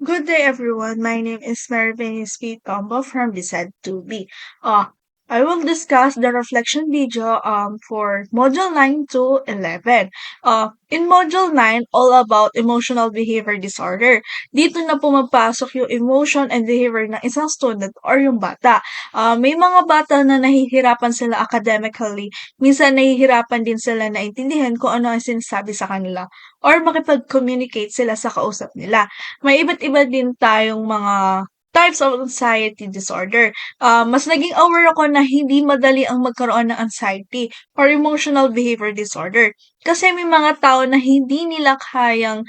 Good day, everyone. My name is Marvin P. Tombo from Bised 2B. I will discuss the reflection video for Module 9 to 11. In Module 9, all about emotional behavior disorder. Dito na pumapasok yung emotion and behavior ng isang student or yung bata. May mga bata na nahihirapan sila academically. Minsan nahihirapan din sila na intindihan kung ano ang sinasabi sa kanila or makipag-communicate sila sa kausap nila. May iba't iba din tayong mga types of anxiety disorder. Mas naging aware ako na hindi madali ang magkaroon ng anxiety or emotional behavior disorder. Kasi may mga tao na hindi nila kayang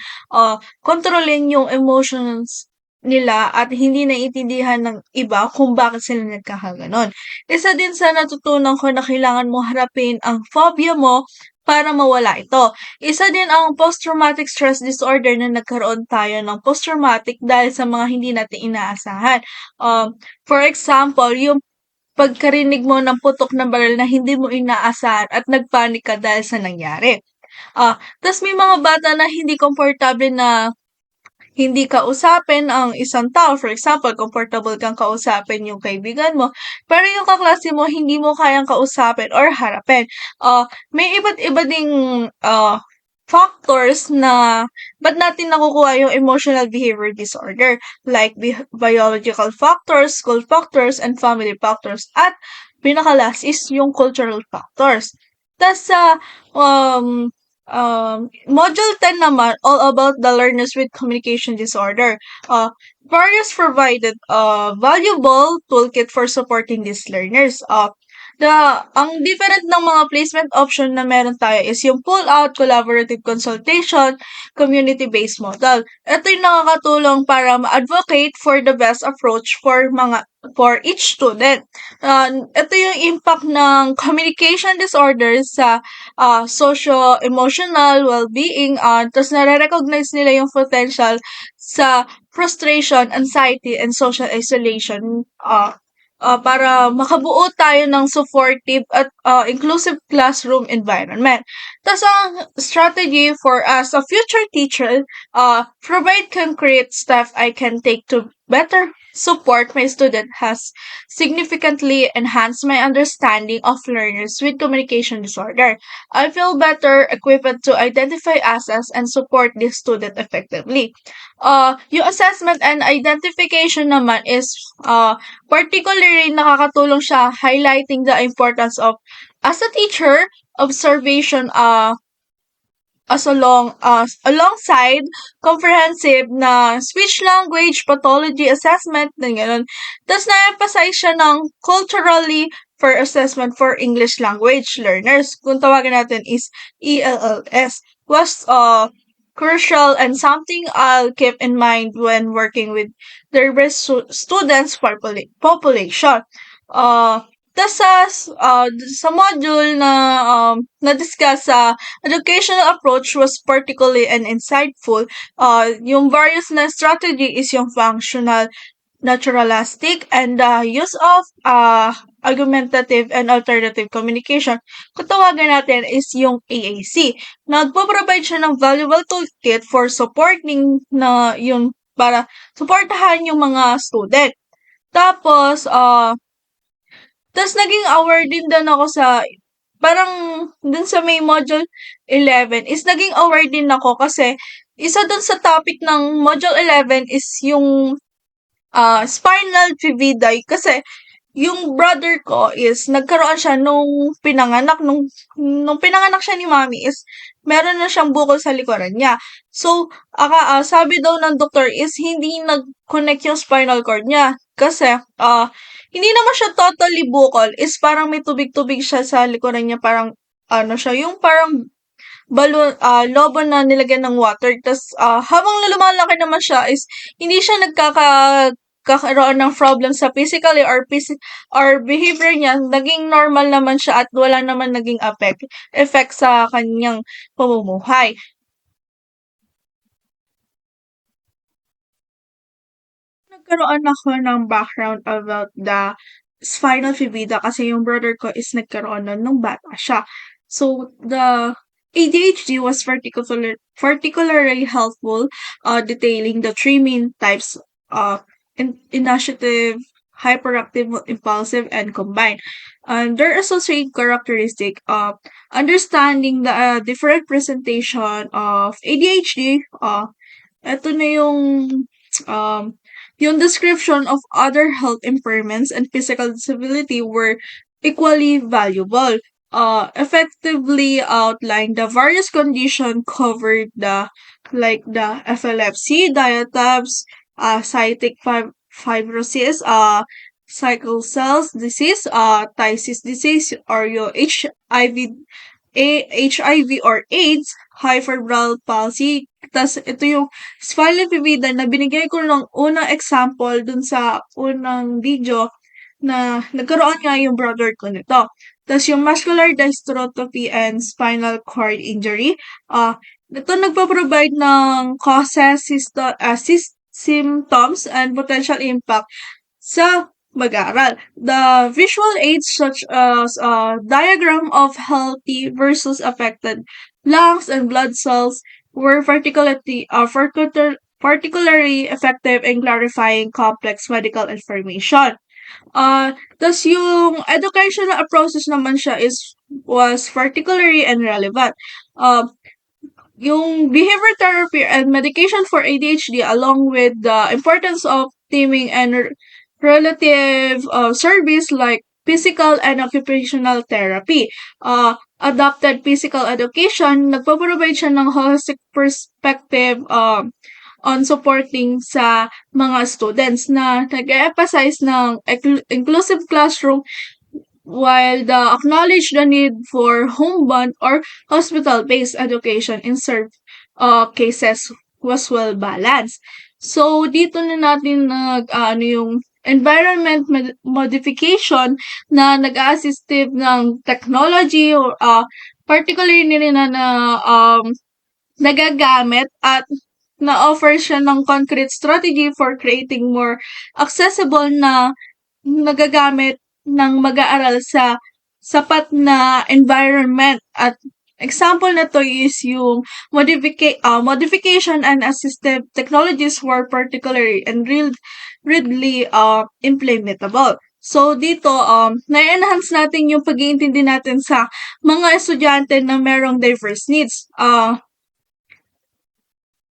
kontrolin yung emotions nila at hindi naiintindihan ng iba kung bakit sila nagkakaganon. Isa din sa natutunan ko na kailangan mo harapin ang phobia mo para mawala ito. Isa din ang post-traumatic stress disorder na nagkaroon tayo ng post-traumatic dahil sa mga hindi natin inaasahan. For example, yung pagkarinig mo ng putok ng baril na hindi mo inaasahan at nagpanik ka dahil sa nangyari. Tas may mga bata na hindi komportable na hindi kausapin ang isang tao. For example, comfortable kang kausapin yung kaibigan mo, pero yung kaklase mo, hindi mo kayang kausapin or harapin. May iba't iba ding factors na ba't natin nakukuha yung emotional behavior disorder, like biological factors, school factors, and family factors. At pinakalas is yung cultural factors. Tas sa Module 10 naman, all about the learners with communication disorder. Various provided valuable toolkit for supporting these learners. Ang different ng mga placement option na meron tayo is yung pull-out, collaborative consultation, community-based model. Ito yung nakakatulong para ma-advocate for the best approach for each student. Ito yung impact ng communication disorders sa socio-emotional well-being, tapos nare-recognize nila yung potential sa frustration, anxiety, and social isolation para makabuo tayo ng supportive at inclusive classroom environment. Tapos ang strategy for as a future teacher, provide concrete steps I can take to better support my student has significantly enhanced my understanding of learners with communication disorder. I feel better equipped to identify assets and support this student effectively. Yung assessment and identification naman is particularly nakakatulong siya highlighting the importance of as a teacher, observation alongside comprehensive na speech language pathology assessment na gano'n. Tapos na-emphasize siya ng culturally for assessment for English language learners. Kung tawagan natin is ELLS. Was crucial and something I'll keep in mind when working with diverse students population. Tas sa module na na-discuss sa educational approach was particularly and insightful. Yung various na strategy is yung functional, naturalistic, and use of argumentative and alternative communication. Kung tawagan natin is yung AAC. Nagpo-provide siya ng valuable toolkit for supporting na yung para suportahan yung mga student. Tapos, naging aware din ako sa parang dun sa may module 11 is naging aware din ako kasi isa dun sa topic ng module 11 is yung spinal vividae kasi yung brother ko is nagkaroon siya nung pinanganak siya ni mami is meron na siyang bukol sa likuran niya. So, sabi daw ng doktor is hindi nag-connect yung spinal cord niya kasi hindi naman siya totally bukol, is parang may tubig-tubig siya sa likuran niya, parang ano siya, yung parang balon, lobo na nilagyan ng water. Tas habang lumalaki naman siya is hindi siya kakaroon ng problem sa physically or behavior niya, naging normal naman siya at wala naman naging effect sa kanyang pamumuhay. Nagkaroon ako ng background about the spinal fibida kasi yung brother ko is nagkaroon nun nung bata siya. So, the ADHD was particularly helpful, detailing the three main types: uh, initiative, hyperactive, impulsive, and combined. And their associated characteristic of understanding the different presentation of ADHD. Eto na um, yung description of other health impairments and physical disability were equally valuable. Effectively outlined the various conditions covered, the epilepsy, diatabs, fibrosis, sickle cells disease, Tysis disease, or your HIV, HIV or AIDS, high febrile palsy. Tas ito yung spinal bifida na binigay ko ng unang example dun sa unang video na nagkaroon nga yung brother ko nito. Tas yung muscular dystrophy and spinal cord injury, ito nagpo-provide ng causes, symptoms, and potential impact sa mag-aaral. The visual aids such as a diagram of healthy versus affected lungs and blood cells were particularly effective in clarifying complex medical information. Tas yung educational approaches naman siya was particularly and relevant. Yung behavior therapy and medication for ADHD, along with the importance of teaming and relative service like physical and occupational therapy. Adapted physical education, nagpo-provide siya ng holistic perspective on supporting sa mga students na nag-emphasize ng inclusive classroom, while the acknowledge the need for homebound or hospital-based education in served cases was well balanced. So, dito na natin yung environment modification na nag-assistive ng technology, or particularly na nagagamit at na-offer siya ng concrete strategy for creating more accessible na nagagamit ng mag-aaral sa sapat na environment. At example na to is yung modification and assistive technologies were particularly and readily implementable. So dito, na-enhance natin yung pag-iintindi natin sa mga estudyante na merong diverse needs.